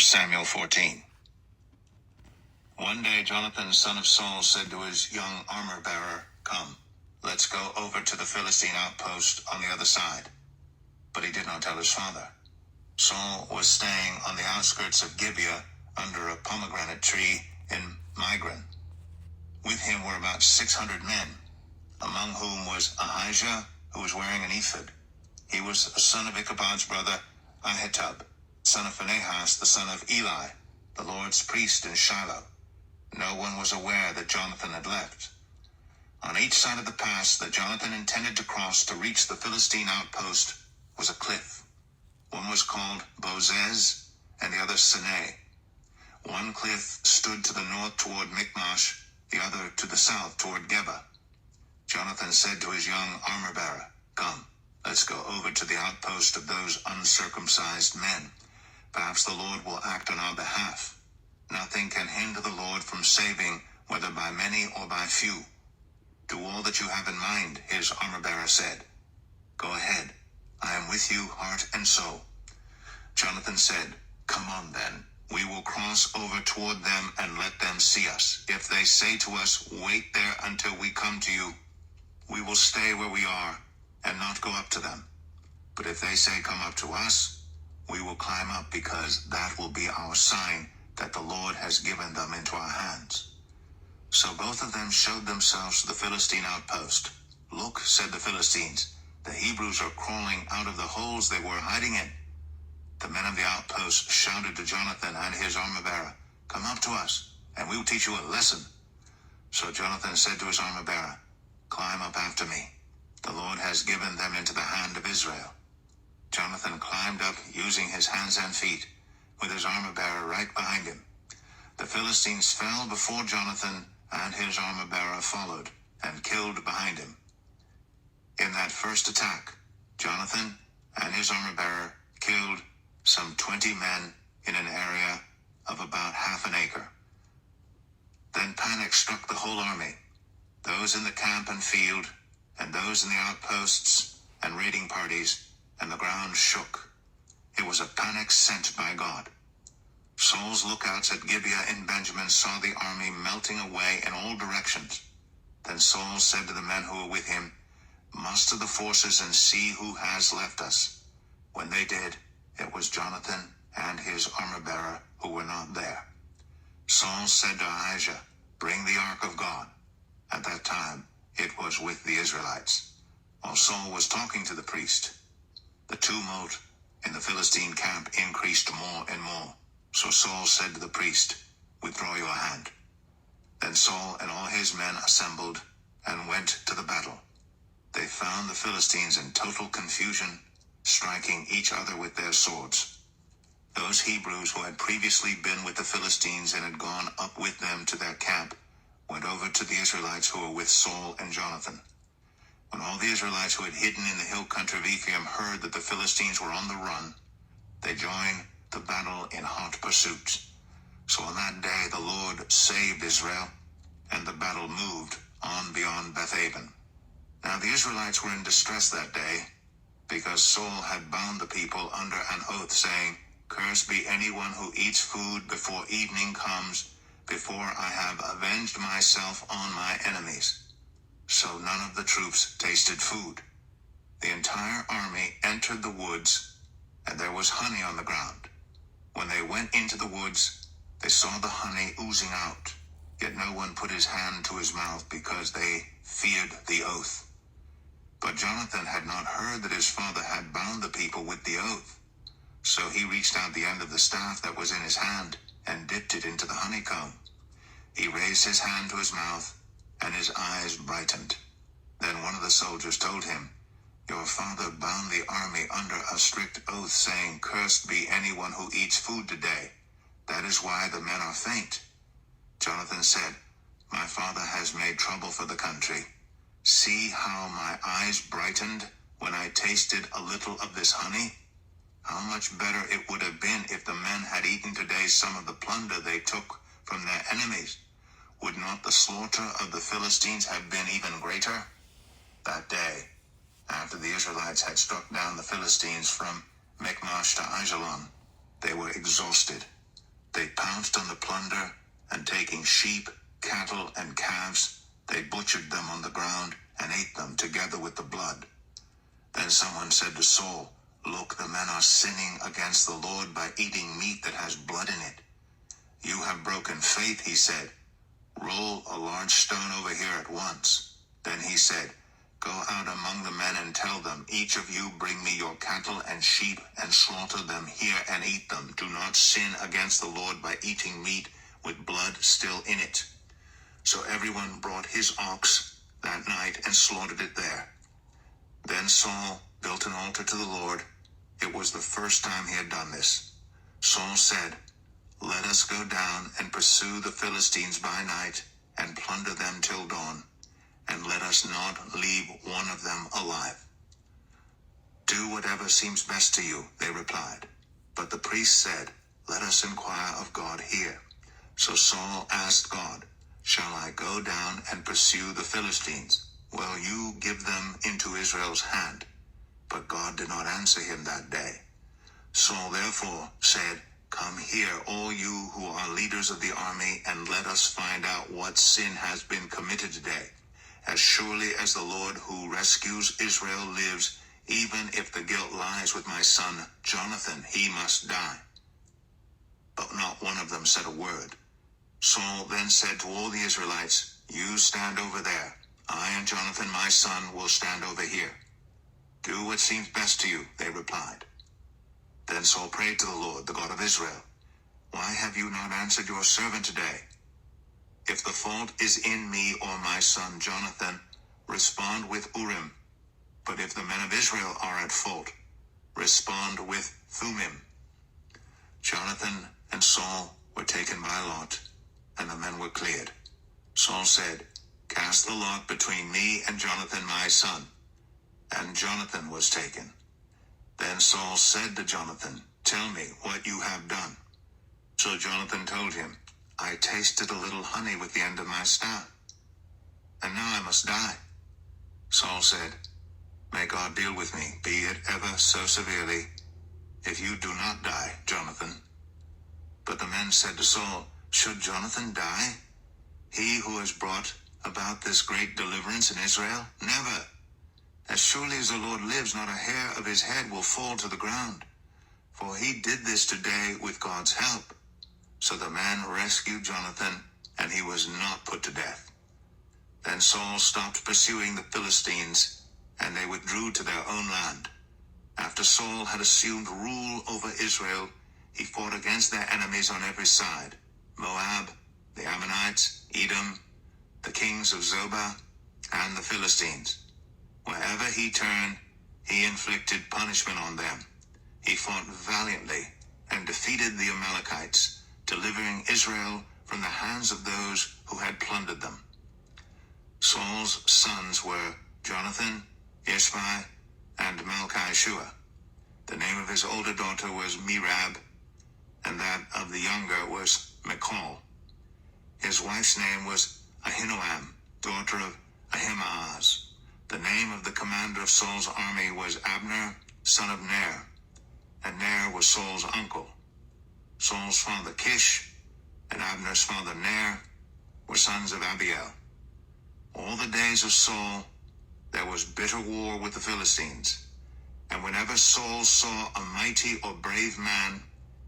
Samuel 14. One day Jonathan, son of Saul, said to his young armor-bearer, "Come, let's go over to the Philistine outpost on the other side." But he did not tell his father. Saul was staying on the outskirts of Gibeah under a pomegranate tree in Migron. With him were about 600 men, among whom was Ahijah, who was wearing an ephod. He was a son of Ichabod's brother Ahitub, son of Phinehas, the son of Eli, the Lord's priest in Shiloh. No one was aware that Jonathan had left. On each side of the pass that Jonathan intended to cross to reach the Philistine outpost was a cliff. One was called Bozez, and the other Sinai. One cliff stood to the north toward Michmash, the other to the south toward Geba. Jonathan said to his young armor-bearer, "Come, let's go over to the outpost of those uncircumcised men. Perhaps the Lord will act on our behalf. Nothing can hinder the Lord from saving, whether by many or by few." "Do all that you have in mind," his armor-bearer said. "Go ahead. I am with you, heart and soul." Jonathan said, "Come on then. We will cross over toward them and let them see us. If they say to us, 'Wait there until we come to you,' we will stay where we are and not go up to them. But if they say, 'Come up to us,' we will climb up, because that will be our sign that the Lord has given them into our hands." So both of them showed themselves to the Philistine outpost. "Look," said the Philistines, "the Hebrews are crawling out of the holes they were hiding in." The men of the outpost shouted to Jonathan and his armor-bearer, "Come up to us, and we will teach you a lesson." So Jonathan said to his armor-bearer, "Climb up after me. The Lord has given them into the hand of Israel." Jonathan climbed up, using his hands and feet, with his armor-bearer right behind him. The Philistines fell before Jonathan, and his armor-bearer followed and killed behind him. In that first attack, Jonathan and his armor-bearer killed some 20 men in an area of about half an acre. Then panic struck the whole army, those in the camp and field, and those in the outposts and raiding parties, and the ground shook. It was a panic sent by God. Saul's lookouts at Gibeah in Benjamin saw the army melting away in all directions. Then Saul said to the men who were with him, "Muster the forces and see who has left us." When they did, it was Jonathan and his armor-bearer who were not there. Saul said to Ahijah, "Bring the ark of God." At that time, it was with the Israelites. While Saul was talking to the priest, the tumult in the Philistine camp increased more and more. So Saul said to the priest, "Withdraw your hand." Then Saul and all his men assembled and went to the battle. They found the Philistines in total confusion, striking each other with their swords. Those Hebrews who had previously been with the Philistines and had gone up with them to their camp went over to the Israelites who were with Saul and Jonathan. When all the Israelites who had hidden in the hill country of Ephraim heard that the Philistines were on the run, they joined the battle in hot pursuit. So on that day the Lord saved Israel, and the battle moved on beyond Bethaven. Now the Israelites were in distress that day, because Saul had bound the people under an oath, saying, "Cursed be anyone who eats food before evening comes, before I have avenged myself on my enemies." So none of the troops tasted food. The entire army entered the woods, and there was honey on the ground. When they went into the woods, they saw the honey oozing out, yet no one put his hand to his mouth, because they feared the oath. But Jonathan had not heard that his father had bound the people with the oath. So he reached out the end of the staff that was in his hand and dipped it into the honeycomb. He raised his hand to his mouth, and his eyes brightened. Then one of the soldiers told him, "Your father bound the army under a strict oath, saying, 'Cursed be anyone who eats food today.' That is why the men are faint." Jonathan said, "My father has made trouble for the country. See how my eyes brightened when I tasted a little of this honey? How much better it would have been if the men had eaten today some of the plunder they took from their enemies. Would not the slaughter of the Philistines have been even greater?" That day, after the Israelites had struck down the Philistines from Michmash to Aijalon, they were exhausted, They pounced on the plunder, and taking sheep, cattle, and calves, they butchered them on the ground and ate them together with the blood. Then someone said to Saul, "Look, the men are sinning against the Lord by eating meat that has blood in it." "You have broken faith," he said. "Roll a large stone over here at once." Then he said, "Go out among the men and tell them, each of you bring me your cattle and sheep and slaughter them here and eat them. Do not sin against the Lord by eating meat with blood still in it." So everyone brought his ox that night and slaughtered it there. Then Saul built an altar to the Lord. It was the first time he had done this. Saul said, "Let us go down and pursue the Philistines by night and plunder them till dawn, and let us not leave one of them alive." "Do whatever seems best to you," they replied. But the priest said, "Let us inquire of God here." So Saul asked God, "Shall I go down and pursue the Philistines? Will you give them into Israel's hand?" But God did not answer him that day. Saul therefore said, "Come here, all you who are leaders of the army, and let us find out what sin has been committed today. As surely as the Lord who rescues Israel lives, even if the guilt lies with my son Jonathan, he must die." But not one of them said a word. Saul then said to all the Israelites, "You stand over there. I and Jonathan my son will stand over here." "Do what seems best to you," they replied. Then Saul prayed to the Lord, the God of Israel, "Why have you not answered your servant today? If the fault is in me or my son Jonathan, respond with Urim. But if the men of Israel are at fault, respond with Thummim." Jonathan and Saul were taken by lot, and the men were cleared. Saul said, "Cast the lot between me and Jonathan my son." And Jonathan was taken. Then Saul said to Jonathan, "Tell me what you have done." So Jonathan told him, "I tasted a little honey with the end of my staff, and now I must die." Saul said, "May God deal with me, be it ever so severely, if you do not die, Jonathan." But the men said to Saul, "Should Jonathan die, he who has brought about this great deliverance in Israel? Never! As surely as the Lord lives, not a hair of his head will fall to the ground. For he did this today with God's help." So the man rescued Jonathan, and he was not put to death. Then Saul stopped pursuing the Philistines, and they withdrew to their own land. After Saul had assumed rule over Israel, he fought against their enemies on every side: Moab, the Ammonites, Edom, the kings of Zobah, and the Philistines. Wherever he turned, he inflicted punishment on them. He fought valiantly and defeated the Amalekites, delivering Israel from the hands of those who had plundered them. Saul's sons were Jonathan, Ishvi, and Malchishua. The name of his older daughter was Merab, and that of the younger was Michal. His wife's name was Ahinoam, daughter of Ahimaaz. The name of the commander of Saul's army was Abner, son of Ner, and Ner was Saul's uncle. Saul's father Kish and Abner's father Ner were sons of Abiel. All the days of Saul there was bitter war with the Philistines, and whenever Saul saw a mighty or brave man,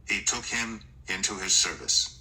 he took him into his service.